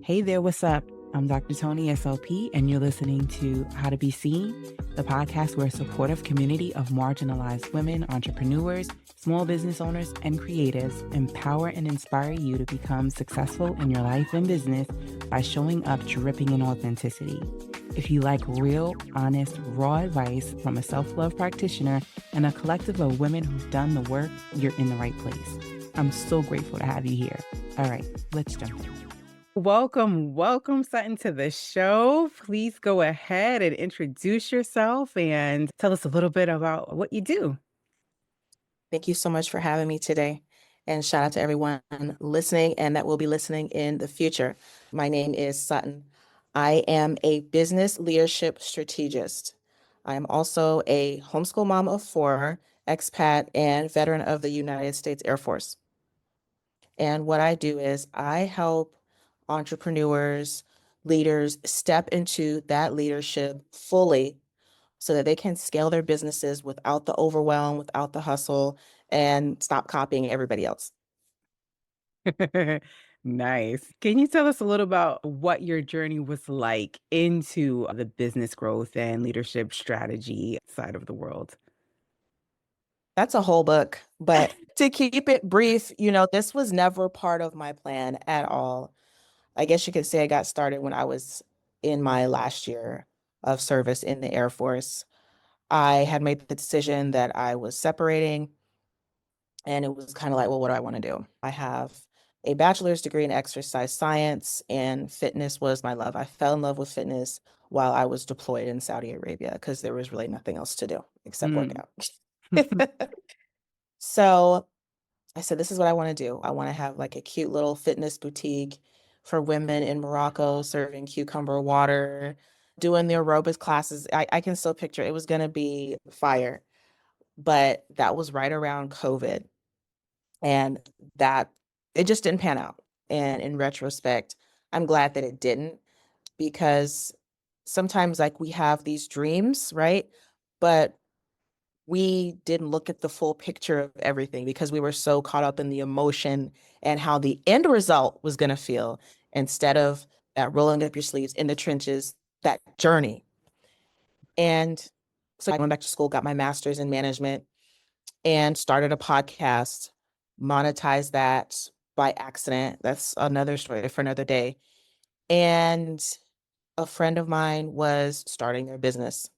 Hey there, what's up? I'm Dr. Tony, SLP, and you're listening to How to Be Seen, the podcast where a supportive community of marginalized women, entrepreneurs, small business owners, and creatives empower and inspire you to become successful in your life and business by showing up dripping in authenticity. If you like real, honest, raw advice from a self-love practitioner and a collective of women who've done the work, you're in the right place. I'm so grateful to have you here. All right, let's jump in. Welcome, Sutton, to the show. Please go ahead and introduce yourself and tell us a little bit about what you do. Thank you so much for having me today. And shout out to everyone listening and that will be listening in the future. My name is Sutton. I am a business leadership strategist. I am also a homeschool mom of 4, expat, and veteran of the United States Air Force. And what I do is I help entrepreneurs, leaders step into that leadership fully so that they can scale their businesses without the overwhelm, without the hustle, and stop copying everybody else. Nice. Can you tell us a little about what your journey was like into the business growth and leadership strategy side of the world? That's a whole book, but to keep it brief, this was never part of my plan at all. I guess you could say I got started when I was in my last year of service in the Air Force. I had made the decision that I was separating, and it was kind of like, well, what do I want to do? I have a bachelor's degree in exercise science, and fitness was my love. I fell in love with fitness while I was deployed in Saudi Arabia because there was really nothing else to do except work out. So I said, this is what I want to do. I want to have like a cute little fitness boutique for women in Morocco, serving cucumber water, doing the aerobics classes. I can still picture it was going to be fire, but that was right around COVID. And that it just didn't pan out. And in retrospect, I'm glad that it didn't, because sometimes like we have these dreams, right? But we didn't look at the full picture of everything because we were so caught up in the emotion and how the end result was going to feel instead of that rolling up your sleeves in the trenches, that journey. And so I went back to school, got my master's in management, and started a podcast, monetized that by accident. That's another story for another day. And a friend of mine was starting their business,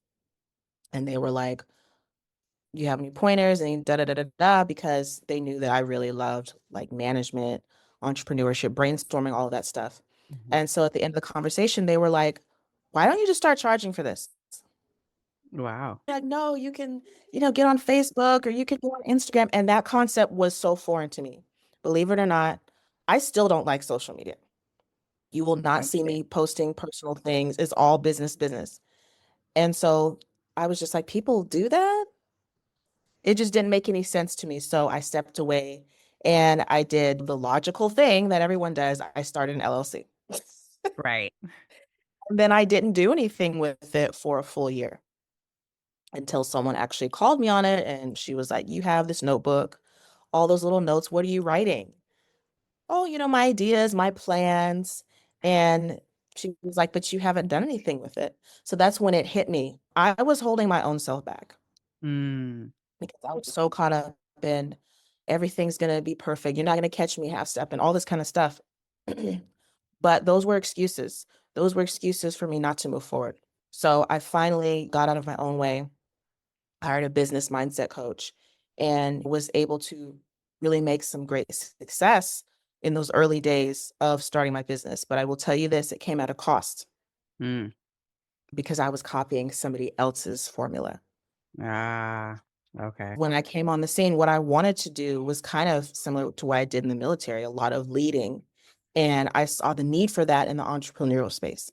and they were like, you have any pointers? And da da da da da, because they knew that I really loved like management, entrepreneurship, brainstorming, all of that stuff. And so at the end of the conversation, they were like, why don't you just start charging for this? Wow. Like, no, you can, get on Facebook or you can go on Instagram. And that concept was so foreign to me. Believe it or not, I still don't like social media. You will not see me posting personal things. It's all business. And so I was just like, people do that? It just didn't make any sense to me. So I stepped away and I did the logical thing that everyone does. I started an LLC. Right. And then I didn't do anything with it for a full year until someone actually called me on it. And she was like, you have this notebook, all those little notes. What are you writing? Oh, my ideas, my plans. And she was like, but you haven't done anything with it. So that's when it hit me. I was holding my own self back because I was so caught up in everything's going to be perfect. You're not going to catch me half step and all this kind of stuff. But those were excuses. Those were excuses for me not to move forward. So I finally got out of my own way, hired a business mindset coach, and was able to really make some great success in those early days of starting my business. But I will tell you this, it came at a cost because I was copying somebody else's formula. Okay. When I came on the scene, what I wanted to do was kind of similar to what I did in the military, a lot of leading. And I saw the need for that in the entrepreneurial space.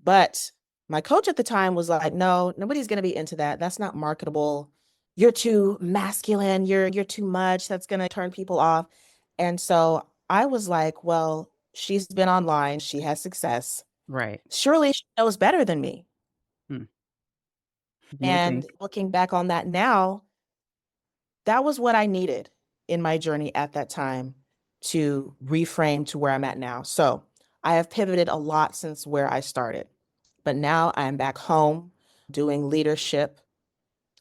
But my coach at the time was like, no, nobody's going to be into that. That's not marketable. You're too masculine. You're too much. That's going to turn people off. And so I was like, well, she's been online. She has success. Right. Surely she knows better than me. Amazing. And looking back on that now, that was what I needed in my journey at that time to reframe to where I'm at now. So I have pivoted a lot since where I started, but now I'm back home doing leadership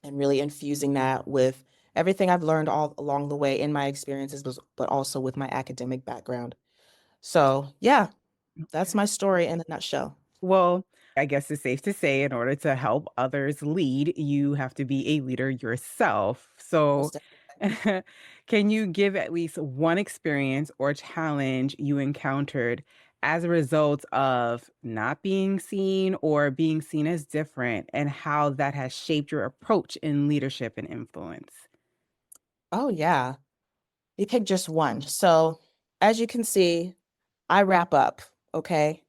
and really infusing that with everything I've learned all along the way in my experiences, but also with my academic background. So, yeah, that's Okay. my story in a nutshell. Well, I guess it's safe to say in order to help others lead, you have to be a leader yourself. So, Most definitely. can you give at least one experience or challenge you encountered as a result of not being seen or being seen as different and how that has shaped your approach in leadership and influence? Oh, yeah. You pick just one. So, as you can see, I wrap up, okay?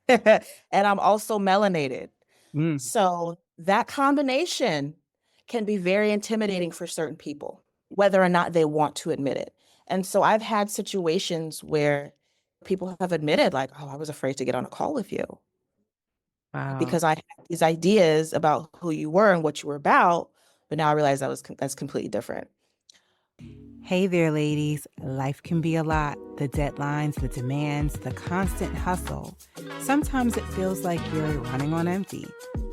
And I'm also melanated. Mm, So, that combination can be very intimidating for certain people, whether or not they want to admit it. And so, I've had situations where people have admitted, like, oh, I was afraid to get on a call with you wow. because I had these ideas about who you were and what you were about. But now I realize that's completely different. Hey there, ladies. Life can be a lot. The deadlines, the demands, the constant hustle. Sometimes it feels like you're running on empty.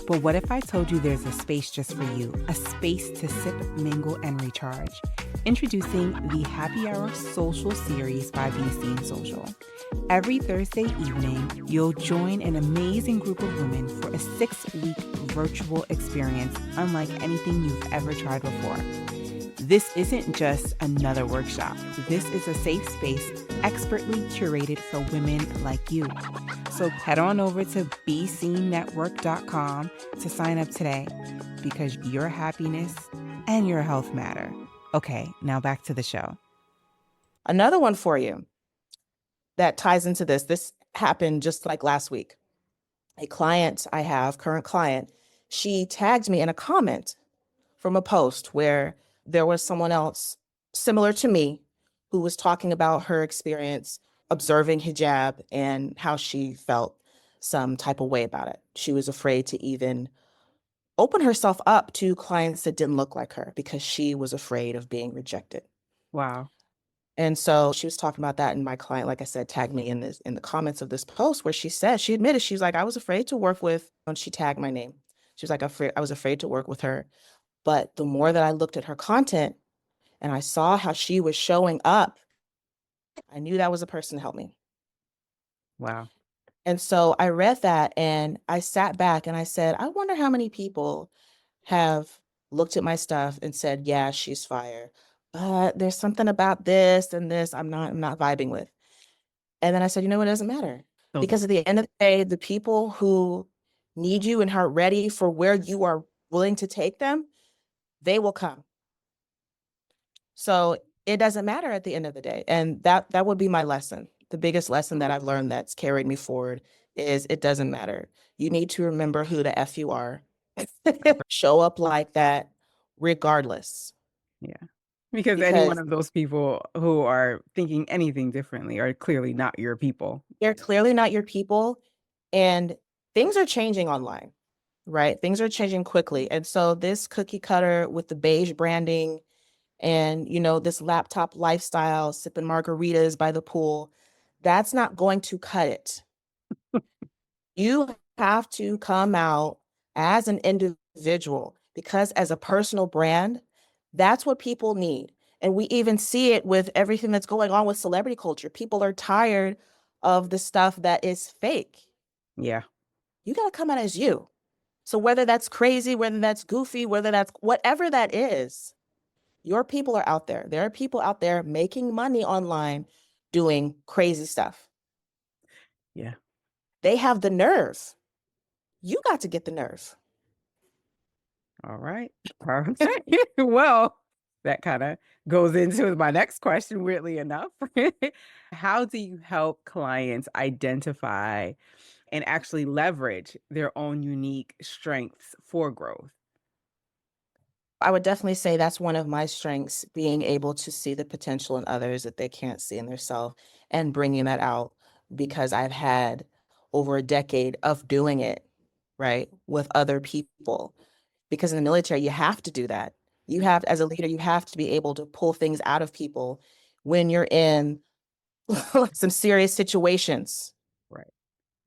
But what if I told you there's a space just for you? A space to sip, mingle, and recharge. Introducing the Happy Hour Social Series by Busi Social. Every Thursday evening, you'll join an amazing group of women for a 6-week virtual experience unlike anything you've ever tried before. This isn't just another workshop. This is a safe space expertly curated for women like you. So head on over to BeSeenNetwork.com to sign up today because your happiness and your health matter. Okay, now back to the show. Another one for you that ties into this. This happened just like last week. A client I have, current client, she tagged me in a comment from a post where there was someone else similar to me who was talking about her experience observing hijab and how she felt some type of way about it. She was afraid to even open herself up to clients that didn't look like her because she was afraid of being rejected. Wow. And so she was talking about that, and my client, like I said, tagged me in the comments of this post where she said, she admitted, she's like, I was afraid to work with, and she tagged my name. She was like, I was afraid to work with her. But the more that I looked at her content and I saw how she was showing up, I knew that was a person to help me. Wow. And so I read that and I sat back and I said, I wonder how many people have looked at my stuff and said, yeah, she's fire. But there's something about this and this I'm not vibing with. And then I said, you know what, it doesn't matter. So, Because at the end of the day, the people who need you and are ready for where you are willing to take them, they will come. So it doesn't matter at the end of the day. And that would be my lesson. The biggest lesson that I've learned that's carried me forward is it doesn't matter. You need to remember who the F you are. Show up like that regardless. yeah. Because any one Because of those people who are thinking anything differently are clearly not your people. they're clearly not your people. And things are changing online, right? Things are changing quickly. And so this cookie cutter with the beige branding and, this laptop lifestyle, sipping margaritas by the pool, that's not going to cut it. You have to come out as an individual because as a personal brand, that's what people need. And we even see it with everything that's going on with celebrity culture. People are tired of the stuff that is fake. Yeah. You got to come out as you. So whether that's crazy, whether that's goofy, whether that's whatever that is, your people are out there. There are people out there making money online doing crazy stuff. Yeah. They have the nerve. You got to get the nerve. All right. Perfect. Well, that kind of goes into my next question, weirdly enough. How do you help clients identify and actually leverage their own unique strengths for growth? I would definitely say that's one of my strengths, being able to see the potential in others that they can't see in themselves and bringing that out because I've had over a decade of doing it, right, with other people. Because in the military, you have to do that. You have, as a leader, you have to be able to pull things out of people when you're in some serious situations.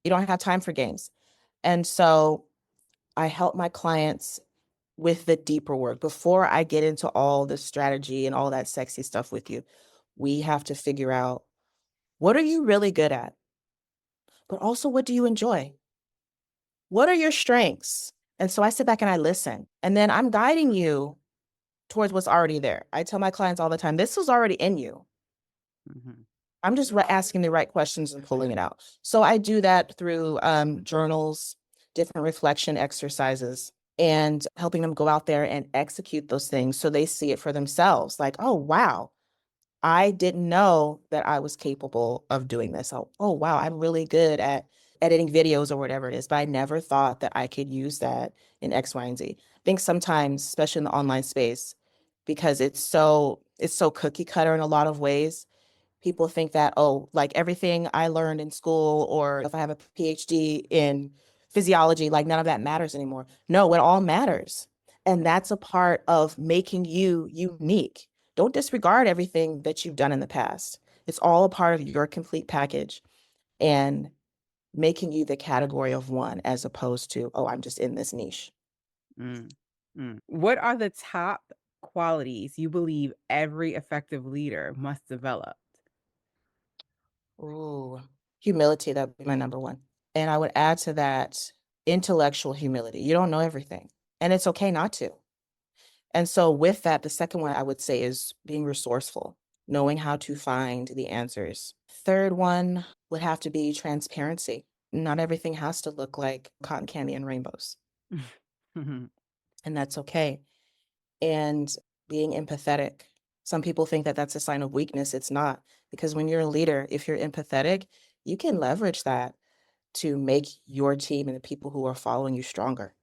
You don't have time for games. And so I help my clients with the deeper work. Before I get into all the strategy and all that sexy stuff with you, we have to figure out, what are you really good at? But also, what do you enjoy? What are your strengths? And so I sit back and I listen. And then I'm guiding you towards what's already there. I tell my clients all the time, this was already in you. Mm-hmm. I'm just asking the right questions and pulling it out. So I do that through journals, different reflection exercises, and helping them go out there and execute those things so they see it for themselves. Like, oh, wow, I didn't know that I was capable of doing this. Oh, wow, I'm really good at editing videos or whatever it is, but I never thought that I could use that in X, Y, and Z. I think sometimes, especially in the online space, because it's so cookie cutter in a lot of ways, people think that, oh, like everything I learned in school, or if I have a PhD in physiology, like none of that matters anymore. No, it all matters. And that's a part of making you unique. Don't disregard everything that you've done in the past. It's all a part of your complete package and making you the category of one, as opposed to, oh, I'm just in this niche. Mm. Mm. What are the top qualities you believe every effective leader must develop? Ooh, humility, that would be my number one. And I would add to that intellectual humility. You don't know everything, and it's okay not to. And so, with that, the second one I would say is being resourceful, knowing how to find the answers. Third one would have to be transparency. Not everything has to look like cotton candy and rainbows, Mhm. and that's okay. And being empathetic. Some people think that that's a sign of weakness. It's not, because when you're a leader, if you're empathetic, you can leverage that to make your team and the people who are following you stronger.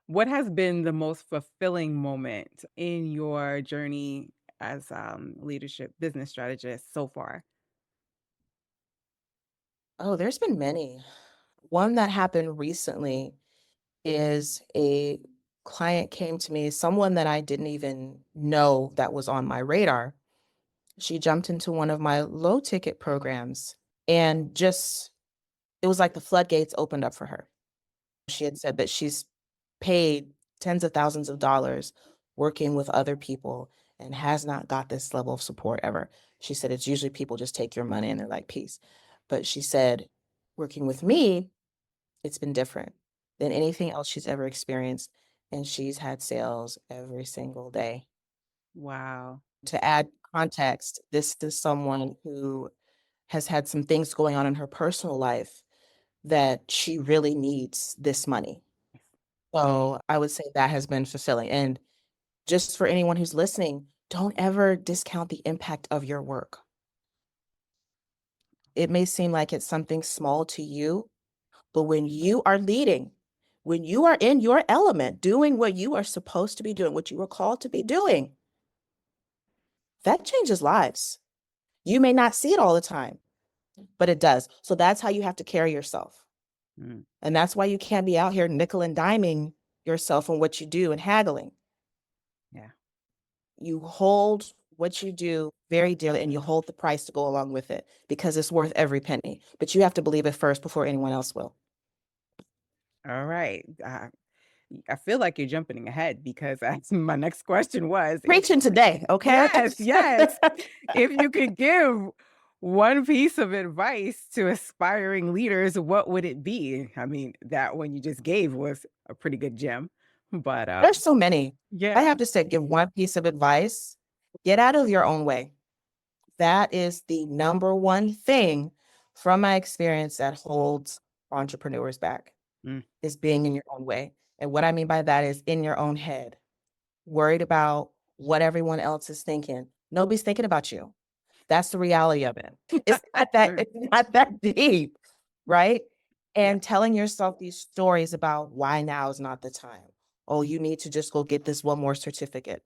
What has been the most fulfilling moment in your journey as leadership business strategist so far? Oh, there's been many. One that happened recently is a client came to me, someone that I didn't even know that was on my radar. She jumped into one of my low ticket programs, and just, it was like the floodgates opened up for her. She had said that she's paid tens of thousands of dollars working with other people and has not got this level of support ever. She said it's usually people just take your money and they're like, peace. But she said, working with me, it's been different than anything else she's ever experienced. And she's had sales every single day. Wow. To add context, this is someone who has had some things going on in her personal life that she really needs this money. So I would say that has been fulfilling. And just for anyone who's listening, don't ever discount the impact of your work. It may seem like it's something small to you, but when you are leading, when you are in your element, doing what you are supposed to be doing, what you were called to be doing, that changes lives. You may not see it all the time, but it does. So that's how you have to carry yourself. Mm, And that's why you can't be out here nickel and diming yourself on what you do and haggling. yeah. You hold what you do very dearly, and you hold the price to go along with it, because it's worth every penny. But you have to believe it first before anyone else will. All right. I feel like you're jumping ahead because that's my next question was if Preaching today, okay? yes, yes. If you could give one piece of advice to aspiring leaders, what would it be? I mean, that one you just gave was a pretty good gem, but There's so many. I yeah. have to say, give one piece of advice: get out of your own way. That is the number one thing from my experience that holds entrepreneurs back, Mm, is being in your own way. And what I mean by that is in your own head, worried about what everyone else is thinking. Nobody's thinking about you. That's the reality of it. true. It's not that deep, right? Yeah. And telling yourself these stories about why now is not the time. Oh, you need to just go get this one more certificate.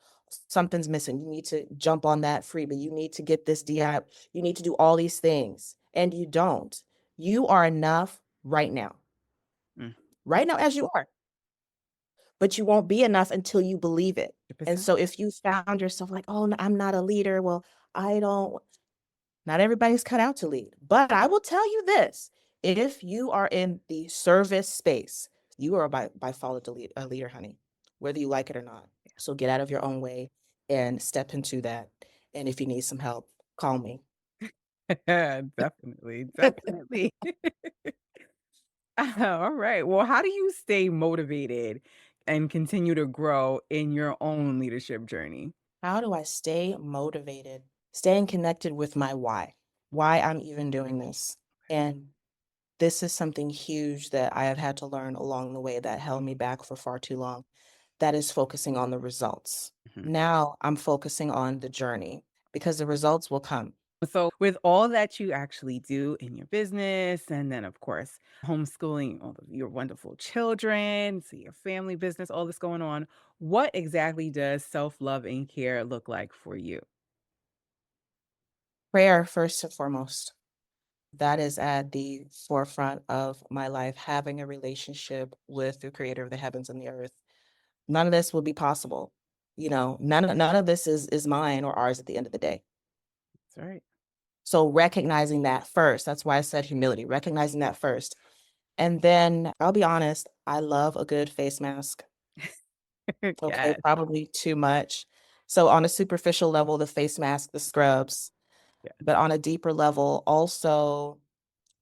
Something's missing. You need to jump on that freebie. You need to get this DI. You need to do all these things. And you don't. You are enough Mm, right now as you are, but you won't be enough until you believe it. And 100%. so if you found yourself like, oh, I'm not a leader, well, I don't, not everybody's cut out to lead. But I will tell you this: If you are in the service space, you are by default a leader, honey, whether you like it or not. So get out of your own way and step into that. And if you need some help, call me. Definitely, definitely. All right. Well, how do you stay motivated and continue to grow in your own leadership journey? How do I stay motivated? Staying connected with my why I'm even doing this. And this is something huge that I have had to learn along the way that held me back for far too long. That is focusing on the results. Mhm. Now I'm focusing on the journey because the results will come. So, with all that you actually do in your business, and then, of course, homeschooling all of your wonderful children, so your family business, all this going on, what exactly does self love and care look like for you? Prayer, first and foremost, that is at the forefront of my life, having a relationship with the creator of the heavens and the earth. None of this would be possible. None of this is mine or ours at the end of the day. That's right. So recognizing that first, that's why I said humility, recognizing that first. And then I'll be honest, I love a good face mask. Okay, Yes. probably too much. So on a superficial level, the face mask, the scrubs, Yes. but on a deeper level, also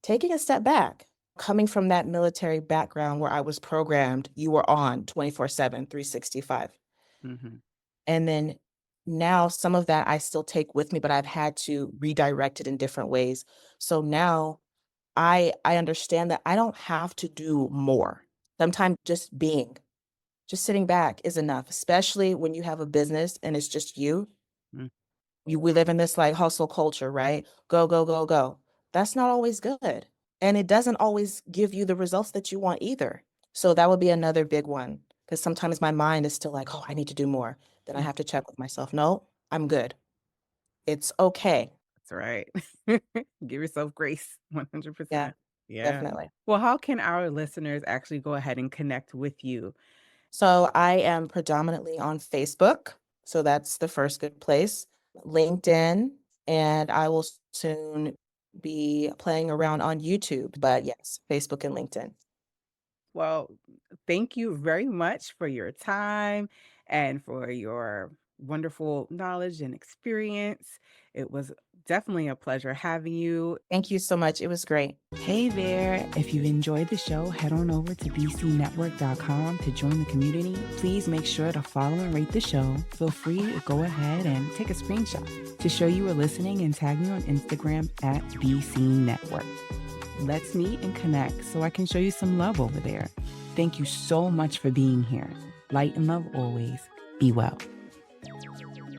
taking a step back. Coming from that military background where I was programmed, you were on 24/7, 365. Hmm. And then now some of that I still take with me, but I've had to redirect it in different ways. So now I understand that I don't have to do more. Sometimes just sitting back is enough, especially when you have a business and it's just you. We live in this like hustle culture, right? Go, go, go, go. That's not always good. And it doesn't always give you the results that you want either. So that would be another big one. Because sometimes my mind is still like, oh, I need to do more. Then I have to check with myself. No, I'm good. It's okay. That's right. Give yourself grace. Yeah, 100%. Yeah. definitely. Well, how can our listeners actually go ahead and connect with you? So I am predominantly on Facebook. So that's the first good place. LinkedIn, and I will soon be playing around on YouTube. But yes, Facebook and LinkedIn. Well, thank you very much for your time and for your wonderful knowledge and experience. It was definitely a pleasure having you. Thank you so much. It was great. Hey there. If you've enjoyed the show, head on over to bcnetwork.com to join the community. Please make sure to follow and rate the show. Feel free to go ahead and take a screenshot to show you were listening and tag me on Instagram at BC Network. Let's meet and connect so I can show you some love over there. Thank you so much for being here. Light and love always. Be well.